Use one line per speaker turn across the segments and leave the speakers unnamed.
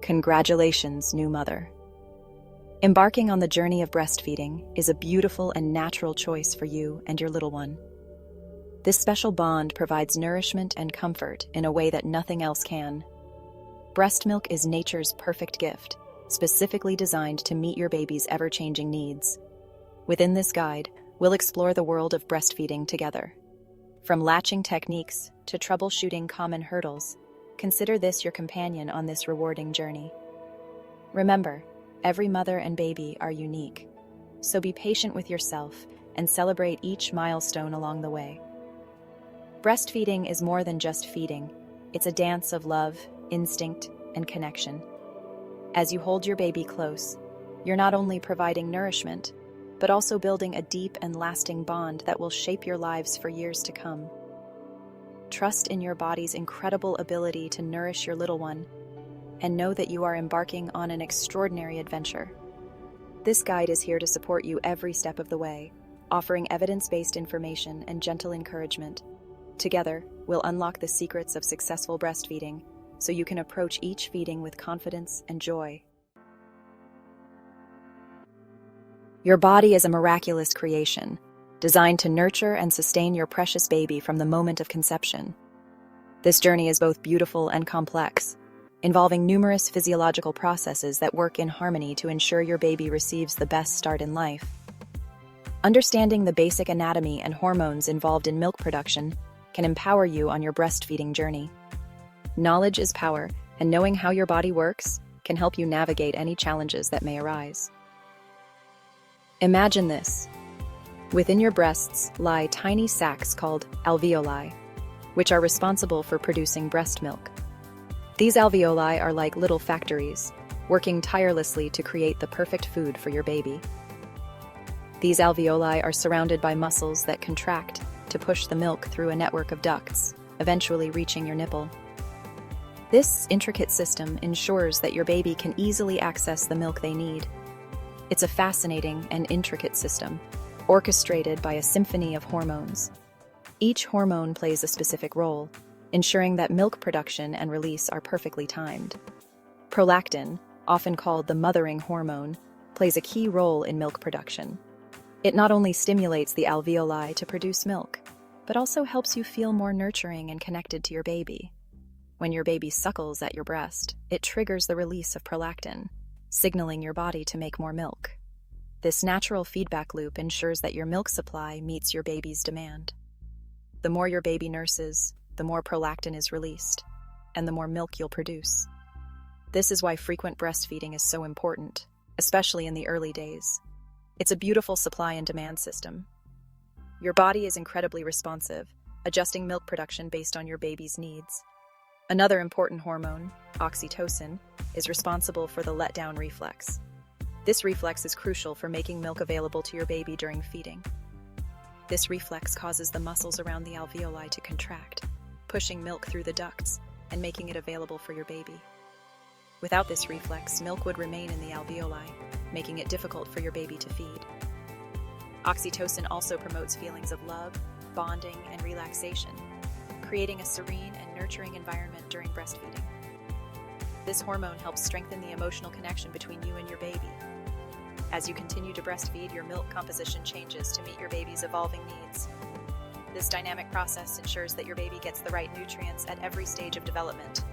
Congratulations, new mother. Embarking on the journey of breastfeeding is a beautiful and natural choice for you and your little one. This special bond provides nourishment and comfort in a way that nothing else can. Breast milk is nature's perfect gift, specifically designed to meet your baby's ever-changing needs. Within this guide, we'll explore the world of breastfeeding together. From latching techniques to troubleshooting common hurdles, consider this your companion on this rewarding journey. Remember, every mother and baby are unique, so be patient with yourself and celebrate each milestone along the way. Breastfeeding is more than just feeding. It's a dance of love, instinct, and connection. As you hold your baby close, you're not only providing nourishment, but also building a deep and lasting bond that will shape your lives for years to come. Trust in your body's incredible ability to nourish your little one, and know that you are embarking on an extraordinary adventure. This guide is here to support you every step of the way, offering evidence-based information and gentle encouragement. Together, we'll unlock the secrets of successful breastfeeding so you can approach each feeding with confidence and joy. Your body is a miraculous creation, designed to nurture and sustain your precious baby from the moment of conception. This journey is both beautiful and complex, involving numerous physiological processes that work in harmony to ensure your baby receives the best start in life. Understanding the basic anatomy and hormones involved in milk production can empower you on your breastfeeding journey. Knowledge is power, and knowing how your body works can help you navigate any challenges that may arise. Imagine this. Within your breasts lie tiny sacs called alveoli, which are responsible for producing breast milk. These alveoli are like little factories, working tirelessly to create the perfect food for your baby. These alveoli are surrounded by muscles that contract to push the milk through a network of ducts, eventually reaching your nipple. This intricate system ensures that your baby can easily access the milk they need. It's a fascinating and intricate system, orchestrated by a symphony of hormones. Each hormone plays a specific role, ensuring that milk production and release are perfectly timed. Prolactin, often called the mothering hormone, plays a key role in milk production. It not only stimulates the alveoli to produce milk, but also helps you feel more nurturing and connected to your baby. When your baby suckles at your breast, it triggers the release of prolactin, signaling your body to make more milk. This natural feedback loop ensures that your milk supply meets your baby's demand. The more your baby nurses, the more prolactin is released, and the more milk you'll produce. This is why frequent breastfeeding is so important, especially in the early days. It's a beautiful supply and demand system. Your body is incredibly responsive, adjusting milk production based on your baby's needs. Another important hormone, oxytocin, is responsible for the letdown reflex. This reflex is crucial for making milk available to your baby during feeding. This reflex causes the muscles around the alveoli to contract, pushing milk through the ducts and making it available for your baby. Without this reflex, milk would remain in the alveoli, making it difficult for your baby to feed. Oxytocin also promotes feelings of love, bonding, and relaxation, creating a serene and nurturing environment during breastfeeding. This hormone helps strengthen the emotional connection between you and your baby. As you continue to breastfeed, your milk composition changes to meet your baby's evolving needs. This dynamic process ensures that your baby gets the right nutrients at every stage of development.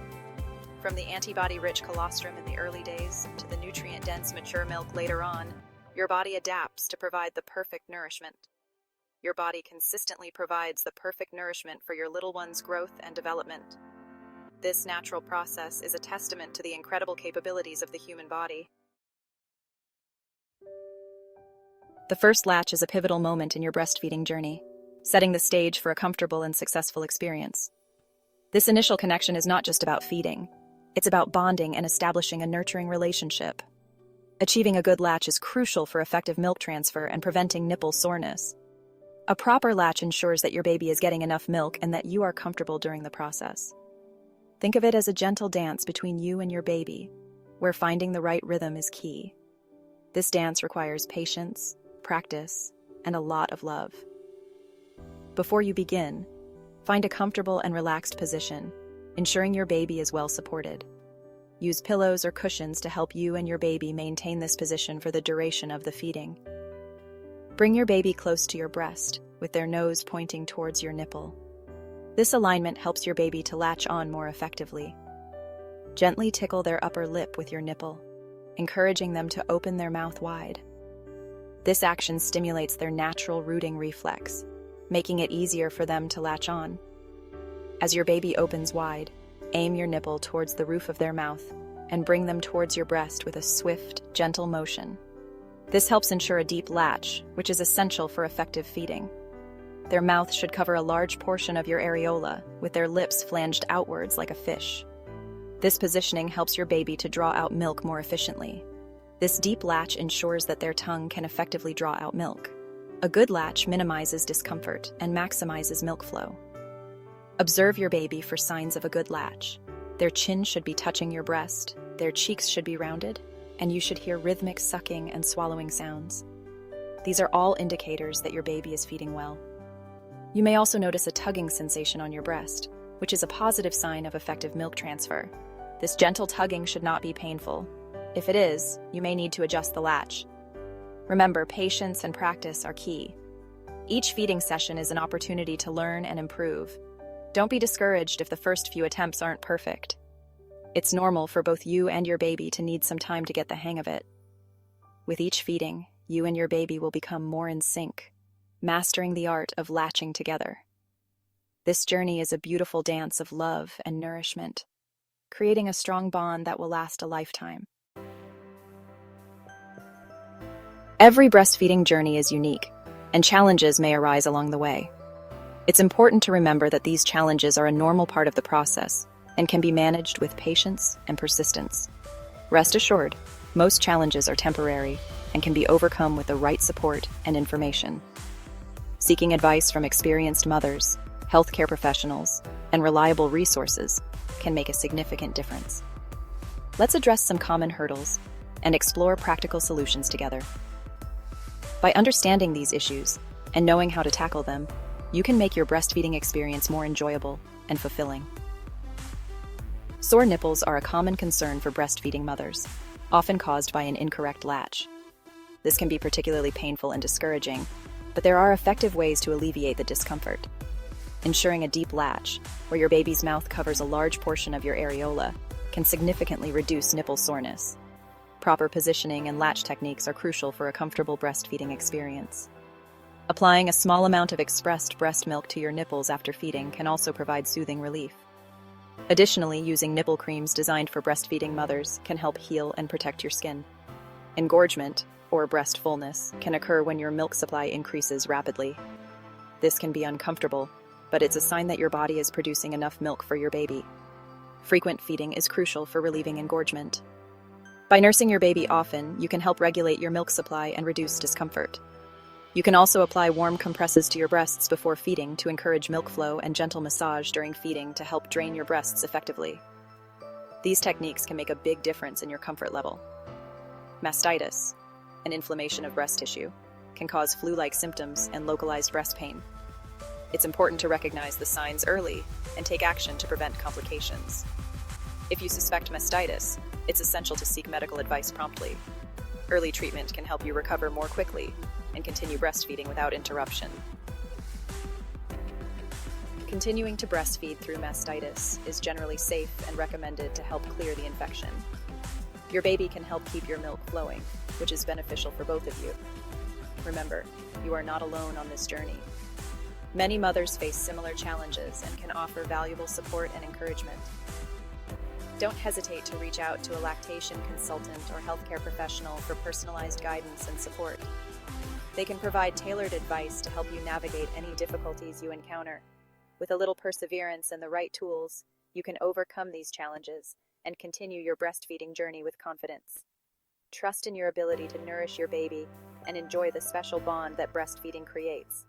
From the antibody-rich colostrum in the early days to the nutrient-dense mature milk later on, your body adapts to provide the perfect nourishment. Your body consistently provides the perfect nourishment for your little one's growth and development. This natural process is a testament to the incredible capabilities of the human body. The first latch is a pivotal moment in your breastfeeding journey, setting the stage for a comfortable and successful experience. This initial connection is not just about feeding. It's about bonding and establishing a nurturing relationship. Achieving a good latch is crucial for effective milk transfer and preventing nipple soreness. A proper latch ensures that your baby is getting enough milk and that you are comfortable during the process. Think of it as a gentle dance between you and your baby, where finding the right rhythm is key. This dance requires patience, practice, and a lot of love. Before you begin, find a comfortable and relaxed position, ensuring your baby is well supported. Use pillows or cushions to help you and your baby maintain this position for the duration of the feeding. Bring your baby close to your breast, with their nose pointing towards your nipple. This alignment helps your baby to latch on more effectively. Gently tickle their upper lip with your nipple, encouraging them to open their mouth wide. This action stimulates their natural rooting reflex, making it easier for them to latch on. As your baby opens wide, aim your nipple towards the roof of their mouth and bring them towards your breast with a swift, gentle motion. This helps ensure a deep latch, which is essential for effective feeding. Their mouth should cover a large portion of your areola, with their lips flanged outwards like a fish. This positioning helps your baby to draw out milk more efficiently. This deep latch ensures that their tongue can effectively draw out milk. A good latch minimizes discomfort and maximizes milk flow. Observe your baby for signs of a good latch. Their chin should be touching your breast, their cheeks should be rounded, and you should hear rhythmic sucking and swallowing sounds. These are all indicators that your baby is feeding well. You may also notice a tugging sensation on your breast, which is a positive sign of effective milk transfer. This gentle tugging should not be painful. If it is, you may need to adjust the latch. Remember, patience and practice are key. Each feeding session is an opportunity to learn and improve. Don't be discouraged if the first few attempts aren't perfect. It's normal for both you and your baby to need some time to get the hang of it. With each feeding, you and your baby will become more in sync, mastering the art of latching together. This journey is a beautiful dance of love and nourishment, creating a strong bond that will last a lifetime. Every breastfeeding journey is unique, and challenges may arise along the way. It's important to remember that these challenges are a normal part of the process and can be managed with patience and persistence. Rest assured, most challenges are temporary and can be overcome with the right support and information. Seeking advice from experienced mothers, healthcare professionals, and reliable resources can make a significant difference. Let's address some common hurdles and explore practical solutions together. By understanding these issues and knowing how to tackle them, you can make your breastfeeding experience more enjoyable and fulfilling. Sore nipples are a common concern for breastfeeding mothers, often caused by an incorrect latch. This can be particularly painful and discouraging, but there are effective ways to alleviate the discomfort. Ensuring a deep latch, where your baby's mouth covers a large portion of your areola, can significantly reduce nipple soreness. Proper positioning and latch techniques are crucial for a comfortable breastfeeding experience. Applying a small amount of expressed breast milk to your nipples after feeding can also provide soothing relief. Additionally, using nipple creams designed for breastfeeding mothers can help heal and protect your skin. Engorgement, or breast fullness, can occur when your milk supply increases rapidly. This can be uncomfortable, but it's a sign that your body is producing enough milk for your baby. Frequent feeding is crucial for relieving engorgement. By nursing your baby often, you can help regulate your milk supply and reduce discomfort. You can also apply warm compresses to your breasts before feeding to encourage milk flow and gentle massage during feeding to help drain your breasts effectively. These techniques can make a big difference in your comfort level. Mastitis, an inflammation of breast tissue, can cause flu-like symptoms and localized breast pain. It's important to recognize the signs early and take action to prevent complications. If you suspect mastitis, it's essential to seek medical advice promptly. Early treatment can help you recover more quickly and continue breastfeeding without interruption. Continuing to breastfeed through mastitis is generally safe and recommended to help clear the infection. Your baby can help keep your milk flowing, which is beneficial for both of you. Remember, you are not alone on this journey. Many mothers face similar challenges and can offer valuable support and encouragement. Don't hesitate to reach out to a lactation consultant or healthcare professional for personalized guidance and support. They can provide tailored advice to help you navigate any difficulties you encounter. With a little perseverance and the right tools, you can overcome these challenges and continue your breastfeeding journey with confidence. Trust in your ability to nourish your baby and enjoy the special bond that breastfeeding creates.